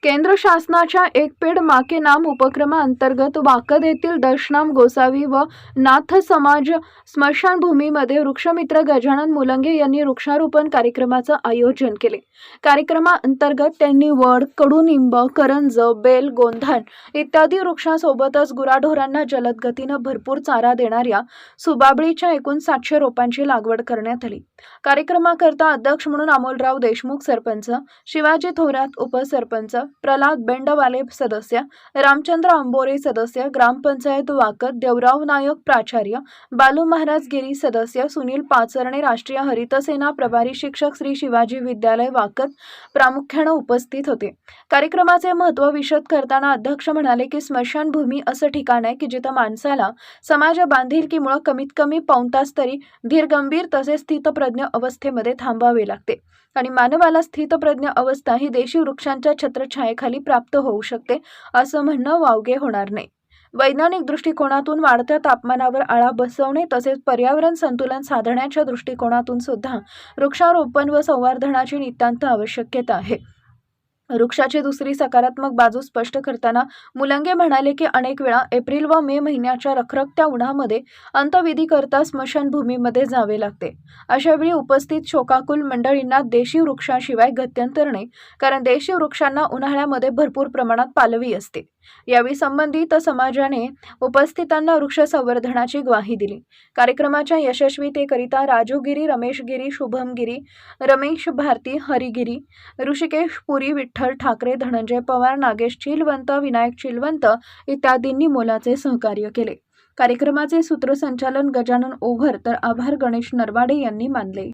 केंद्र शासनाच्या एक पेड़ माँ के नाम उपक्रमाअंतर्गत वाकद येथील दशनाम गोसावी व नाथ समाज स्मशानभूमीमध्ये वृक्षमित्र गजानन मुलंगे यांनी वृक्षारोपण कार्यक्रमाचे आयोजन केले। कार्यक्रमाअंतर्गत त्यांनी वड, कडुनिंब, करंज, बेल, गोंधान इत्यादी वृक्षांसोबतच गुराढोरांना जलद गतीने भरपूर चारा देणाऱ्या सुबाबळीच्या एकूण 700 रोपांची लागवड करण्यात आली। कार्यक्रमाकरता अध्यक्ष म्हणून अमोलराव देशमुख सरपंच, शिवाजी थोरात उपसरपंच, प्रल्हाद बेंडवाले सदस्य, रामचंद्र अंबोरे सदस्य, ग्रामपंचायत वाकद, देवराव नायक प्राचार्य, बालू महाराज गिरी सदस्य, सुनील पाचरणे राष्ट्रीय हरित सेना प्रभारी शिक्षक श्री शिवाजी विद्यालय वाकद प्रामुख्याने उपस्थित होते। कार्यक्रमाचे महत्त्व विशद करताना अध्यक्ष म्हणाले की स्मशानभूमी असं ठिकाण आहे की जिथे माणसाला समाज बांधिलकीमुळे कमीत कमी पाऊण तास तरी धीरगंभीर तसेच स्थितप्रज्ञ अवस्थेमध्ये थांबावे लागते आणि मानवाला स्थितप्रज्ञ अवस्था ही देशी वृक्षांच्या छत्रछायेखाली प्राप्त होऊ शकते असं म्हणणं वावगे होणार नाही। वैज्ञानिक दृष्टिकोनातून वाढत्या तापमानावर आळा बसवणे तसेच पर्यावरण संतुलन साधण्याच्या दृष्टिकोनातून सुद्धा वृक्षारोपण व संवर्धनाची नितांत आवश्यकता आहे। वृक्षाची दुसरी सकारात्मक बाजू स्पष्ट करताना मुलंगे म्हणाले की अनेक वेळा एप्रिल व मे महिन्याच्या रखरखत्या उन्हामध्ये अंत्यविधी करता स्मशानभूमीमध्ये जावे लागते। अशा वेळी उपस्थित शोकाकुल मंडळींना देशी वृक्षाशिवाय गत्यंतर नाही, कारण देशी वृक्षांना उन्हाळ्यामध्ये भरपूर प्रमाणात पालवी असते। यावेळी संबंधित समाजाने उपस्थितांना वृक्ष संवर्धनाची ग्वाही दिली। कार्यक्रमाच्या यशस्वीतेकरिता राजू गिरी, रमेश गिरी, शुभम गिरी, रमेश भारती, हरिगिरी, ऋषिकेश पुरी, विठ्ठल ठाकरे, धनंजय पवार, नागेश चिलवंत, विनायक चिलवंत इत्यादींनी मोलाचे सहकार्य केले। कार्यक्रमाचे सूत्रसंचालन गजानन ओव्हर तर आभार गणेश नरवाडे यांनी मानले।